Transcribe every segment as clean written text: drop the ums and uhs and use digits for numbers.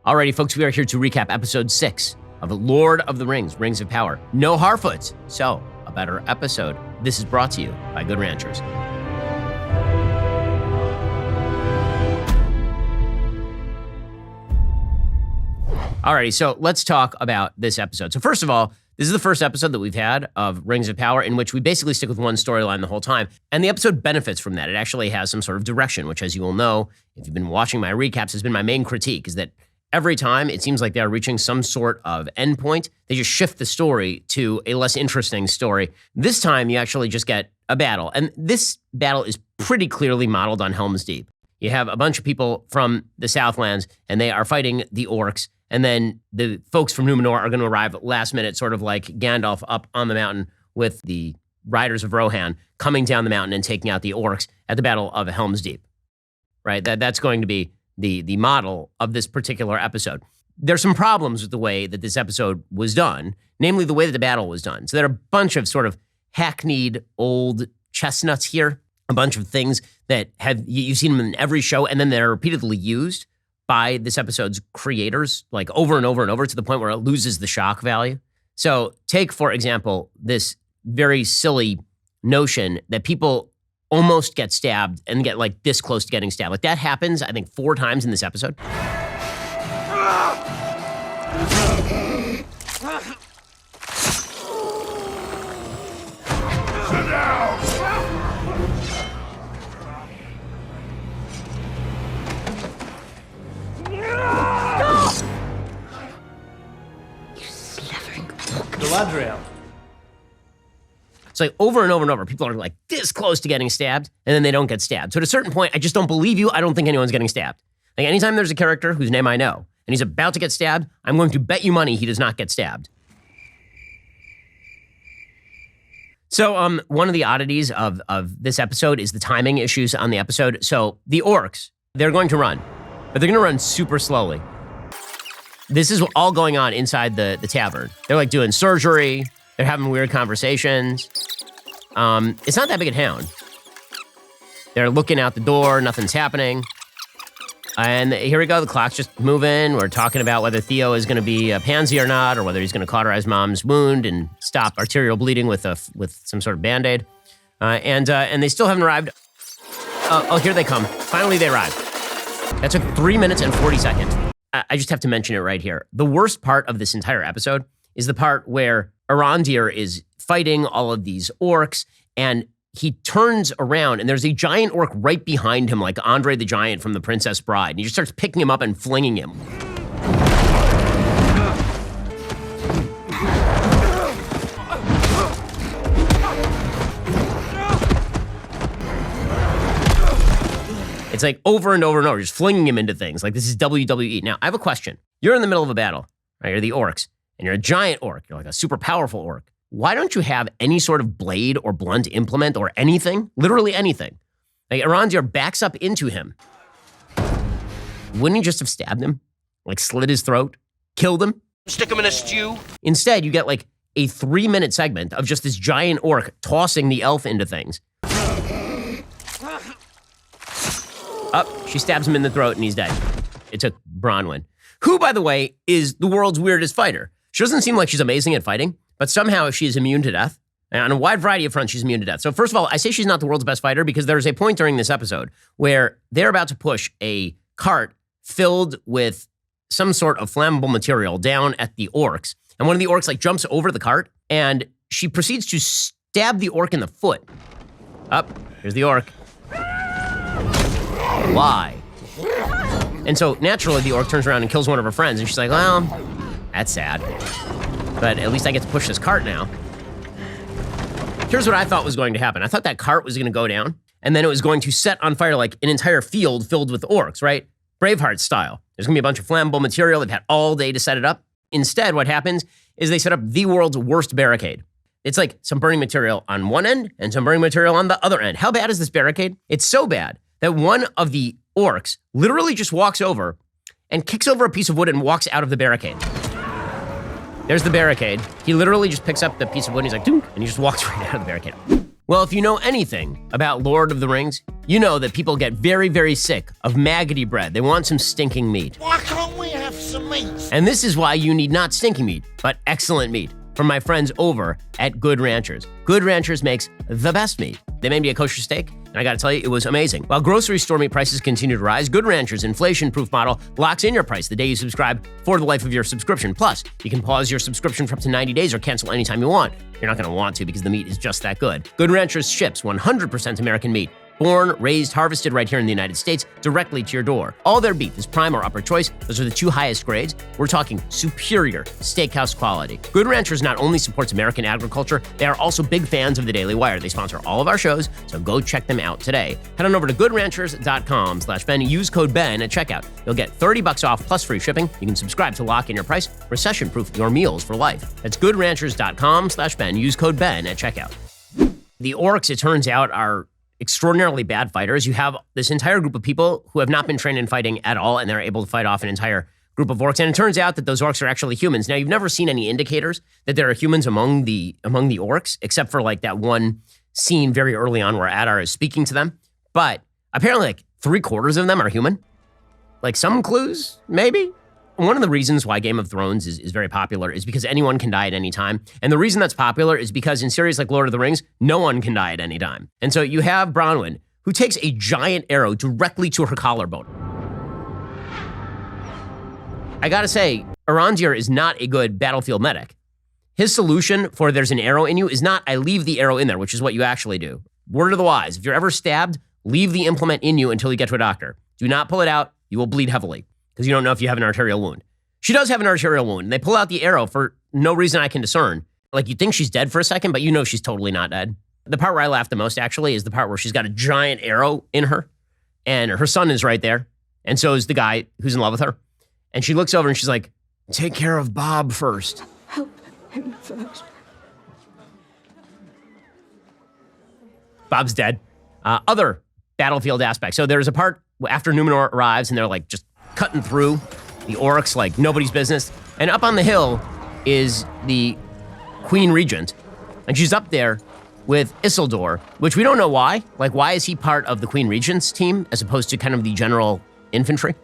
Alrighty, folks, we are here to recap episode 6 of Lord of the Rings, Rings of Power. No Harfoots, so a better episode. This is brought to you by Good Ranchers. Alrighty, so let's talk about this episode. So first of all, this is the first episode that we've had of Rings of Power in which we basically stick with one storyline the whole time. And the episode benefits from that. It actually has some sort of direction, which, as you will know, if you've been watching my recaps, has been my main critique, is that every time it seems like they're reaching some sort of endpoint, they just shift the story to a less interesting story. This time, you actually just get a battle. And this battle is pretty clearly modeled on Helm's Deep. You have a bunch of people from the Southlands, and they are fighting the Orcs. And then the folks from Numenor are going to arrive last minute, sort of like Gandalf up on the mountain with the riders of Rohan coming down the mountain and taking out the Orcs at the Battle of Helm's Deep. Right? That's going to be the model of this particular episode. There's some problems with the way that this episode was done, namely the way that the battle was done. So there are a bunch of sort of hackneyed old chestnuts here, a bunch of things that you've seen them in every show, and then they're repeatedly used by this episode's creators, like over and over and over, to the point where it loses the shock value. So take, for example, this very silly notion that people almost get stabbed and get like this close to getting stabbed. Like that happens, I think, 4 times in this episode. Sit down! Galadriel. It's like over and over and over, people are like this close to getting stabbed, and then they don't get stabbed. So at a certain point, I just don't believe you. I don't think anyone's getting stabbed. Like anytime there's a character whose name I know, and he's about to get stabbed, I'm going to bet you money he does not get stabbed. So one of the oddities of this episode is the timing issues on the episode. So the Orcs, they're going to run, but they're going to run super slowly. This is all going on inside the tavern. They're like doing surgery. They're having weird conversations. It's not that big a town. They're looking out the door. Nothing's happening. And here we go. The clock's just moving. We're talking about whether Theo is going to be a pansy or not, or whether he's going to cauterize Mom's wound and stop arterial bleeding with some sort of Band-Aid. And they still haven't arrived. Oh, here they come. Finally, they arrived. That took 3 minutes and 40 seconds. I just have to mention it right here. The worst part of this entire episode is the part where Arondir is fighting all of these orcs, and he turns around, and there's a giant orc right behind him, like Andre the Giant from The Princess Bride, and he just starts picking him up and flinging him. It's like over and over and over, just flinging him into things. Like this is WWE. Now, I have a question. You're in the middle of a battle, right? You're the orcs, and you're a giant orc. You're like a super powerful orc. Why don't you have any sort of blade or blunt implement or anything? Literally anything. Like Arondir backs up into him. Wouldn't he just have stabbed him? Like slit his throat? Killed him? Stick him in a stew? Instead, you get like a 3-minute segment of just this giant orc tossing the elf into things. She stabs him in the throat and he's dead. It took Bronwyn, who, by the way, is the world's weirdest fighter. She doesn't seem like she's amazing at fighting, but somehow she is immune to death. And on a wide variety of fronts, she's immune to death. So first of all, I say she's not the world's best fighter because there's a point during this episode where they're about to push a cart filled with some sort of flammable material down at the orcs. And one of the orcs like jumps over the cart and she proceeds to stab the orc in the foot. Here's the orc. Why? And so naturally the orc turns around and kills one of her friends and she's like, well, that's sad. But at least I get to push this cart now. Here's what I thought was going to happen. I thought that cart was going to go down and then it was going to set on fire like an entire field filled with orcs, right? Braveheart style. There's going to be a bunch of flammable material. They've had all day to set it up. Instead, what happens is they set up the world's worst barricade. It's like some burning material on one end and some burning material on the other end. How bad is this barricade? It's so bad that one of the orcs literally just walks over and kicks over a piece of wood and walks out of the barricade. There's the barricade. He literally just picks up the piece of wood and he's like, dunk, and he just walks right out of the barricade. Well, if you know anything about Lord of the Rings, you know that people get very, very sick of maggoty bread. They want some stinking meat. Why can't we have have some meat. And this is why you need not stinky meat, but excellent meat from my friends over at Good Ranchers. Good Ranchers makes the best meat. They made me a kosher steak, and I gotta tell you, it was amazing. While grocery store meat prices continue to rise, Good Ranchers' inflation-proof model locks in your price the day you subscribe for the life of your subscription. Plus, you can pause your subscription for up to 90 days or cancel anytime you want. You're not gonna want to because the meat is just that good. Good Ranchers ships 100% American meat. Born, raised, harvested right here in the United States, directly to your door. All their beef is prime or upper choice. Those are the 2 highest grades. We're talking superior steakhouse quality. Good Ranchers not only supports American agriculture, they are also big fans of the Daily Wire. They sponsor all of our shows, so go check them out today. Head on over to goodranchers.com/Ben. Use code Ben at checkout. You'll get $30 off plus free shipping. You can subscribe to lock in your price, recession-proof your meals for life. That's goodranchers.com/Ben. Use code Ben at checkout. The Orcs, it turns out, are extraordinarily bad fighters. You have this entire group of people who have not been trained in fighting at all, and they're able to fight off an entire group of orcs. And it turns out that those orcs are actually humans. Now, you've never seen any indicators that there are humans among the orcs, except for like that one scene very early on where Adar is speaking to them. But apparently, like 3/4 of them are human. Like some clues, maybe. One of the reasons why Game of Thrones is very popular is because anyone can die at any time. And the reason that's popular is because in series like Lord of the Rings, no one can die at any time. And so you have Bronwyn, who takes a giant arrow directly to her collarbone. I gotta say, Arandir is not a good battlefield medic. His solution for there's an arrow in you is not, I leave the arrow in there, which is what you actually do. Word of the wise, if you're ever stabbed, leave the implement in you until you get to a doctor. Do not pull it out, you will bleed heavily, because you don't know if you have an arterial wound. She does have an arterial wound, and they pull out the arrow for no reason I can discern. Like, you think she's dead for a second, but you know she's totally not dead. The part where I laughed the most, actually, is the part where she's got a giant arrow in her, and her son is right there, and so is the guy who's in love with her. And she looks over and she's like, take care of Bob first. Help him first. Bob's dead. Other battlefield aspects. So there's a part after Numenor arrives, and they're like just cutting through the orcs like nobody's business. And up on the hill is the Queen Regent. And she's up there with Isildur, which we don't know why. Like, why is he part of the Queen Regent's team as opposed to kind of the general infantry?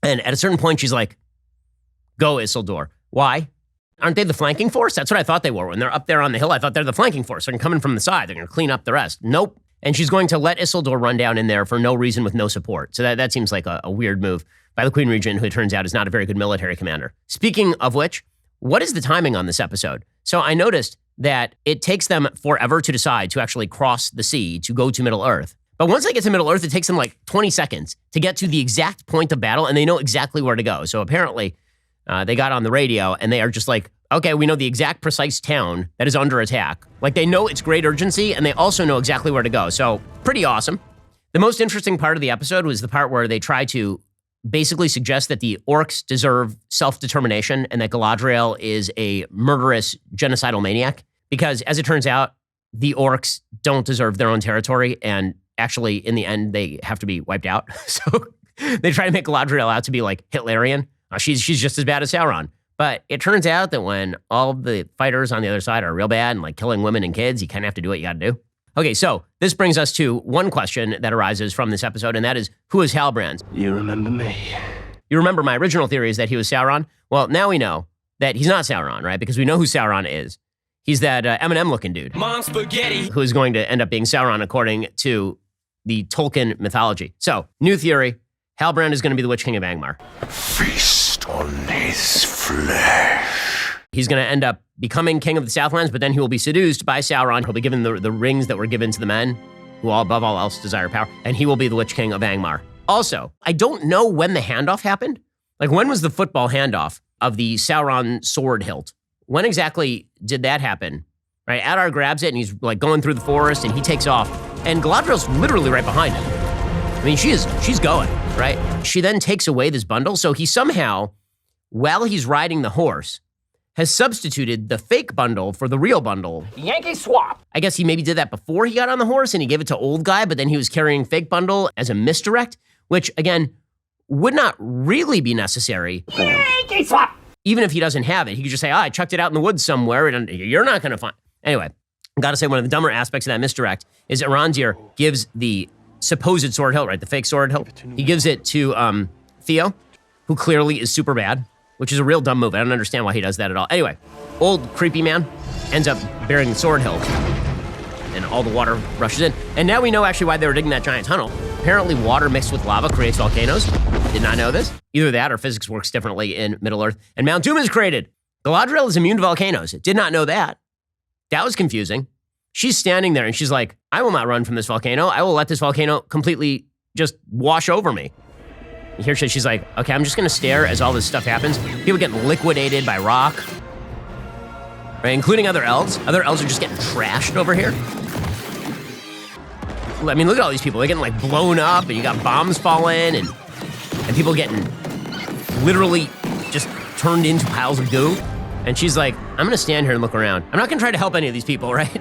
And at a certain point, she's like, go, Isildur. Why? Aren't they the flanking force? That's what I thought they were. When they're up there on the hill, I thought they're the flanking force. They're coming from the side. They're going to clean up the rest. Nope. And she's going to let Isildur run down in there for no reason with no support. So that seems like a weird move by the Queen Regent, who it turns out is not a very good military commander. Speaking of which, what is the timing on this episode? So I noticed that it takes them forever to decide to actually cross the sea to go to Middle-earth. But once they get to Middle-earth, it takes them like 20 seconds to get to the exact point of battle, and they know exactly where to go. So apparently, they got on the radio, and they are just like, okay, we know the exact precise town that is under attack. Like, they know it's great urgency, and they also know exactly where to go. So pretty awesome. The most interesting part of the episode was the part where they try to basically suggest that the orcs deserve self-determination and that Galadriel is a murderous, genocidal maniac. Because as it turns out, the orcs don't deserve their own territory, and actually, in the end, they have to be wiped out. So they try to make Galadriel out to be like Hitlerian. She's just as bad as Sauron. But it turns out that when all the fighters on the other side are real bad and like killing women and kids, you kind of have to do what you got to do. Okay, so this brings us to one question that arises from this episode, and that is, who is Halbrand? You remember me? You remember my original theory is that he was Sauron? Well, now we know that he's not Sauron, right? Because we know who Sauron is. He's that Eminem-looking dude. Mom spaghetti. Who is going to end up being Sauron according to the Tolkien mythology. So, new theory, Halbrand is going to be the Witch King of Angmar. Feast on his flesh. He's going to end up becoming king of the Southlands, but then he will be seduced by Sauron. He'll be given the rings that were given to the men who all above all else desire power, and he will be the Witch King of Angmar. Also, I don't know when the handoff happened. Like, when was the football handoff of the Sauron sword hilt? When exactly did that happen? Right, Adar grabs it, and he's like going through the forest, and he takes off, and Galadriel's literally right behind him. I mean, she's going, right? She then takes away this bundle, so he somehow, while he's riding the horse, has substituted the fake bundle for the real bundle. Yankee swap. I guess he maybe did that before he got on the horse and he gave it to old guy, but then he was carrying fake bundle as a misdirect, which again, would not really be necessary. Yankee swap. Even if he doesn't have it, he could just say, I chucked it out in the woods somewhere and you're not gonna find. Anyway, I gotta say one of the dumber aspects of that misdirect is Arandir gives the supposed sword hilt, right, the fake sword hilt, he gives it to Theo, who clearly is super bad, which is a real dumb move. I don't understand why he does that at all. Anyway, old creepy man ends up burying the sword hilt, and all the water rushes in. And now we know actually why they were digging that giant tunnel. Apparently water mixed with lava creates volcanoes. Did not know this. Either that or physics works differently in Middle-earth. And Mount Doom is created. Galadriel is immune to volcanoes. Did not know that. That was confusing. She's standing there and she's like, I will not run from this volcano. I will let this volcano completely just wash over me. And here she's like, okay, I'm just gonna stare as all this stuff happens. People getting liquidated by rock, right? Including other elves. Other elves are just getting trashed over here. I mean, look at all these people. They're getting like blown up, and you got bombs falling, and people getting literally just turned into piles of goo. And she's like, I'm gonna stand here and look around. I'm not gonna try to help any of these people, right?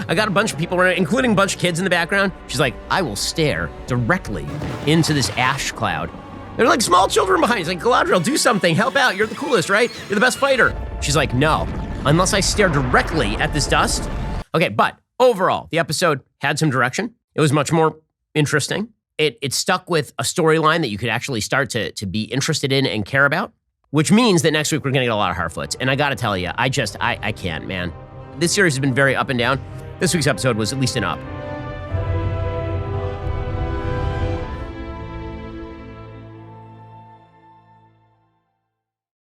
I got a bunch of people around, including a bunch of kids in the background. She's like, I will stare directly into this ash cloud. They're like small children behind. She's like, Galadriel, do something, help out. You're the coolest, right? You're the best fighter. She's like, no, unless I stare directly at this dust. Okay, but overall, the episode had some direction. It was much more interesting. It stuck with a storyline that you could actually start to be interested in and care about, which means that next week we're gonna get a lot of Harfoots. And I gotta tell you, I can't, man. This series has been very up and down. This week's episode was at least an up.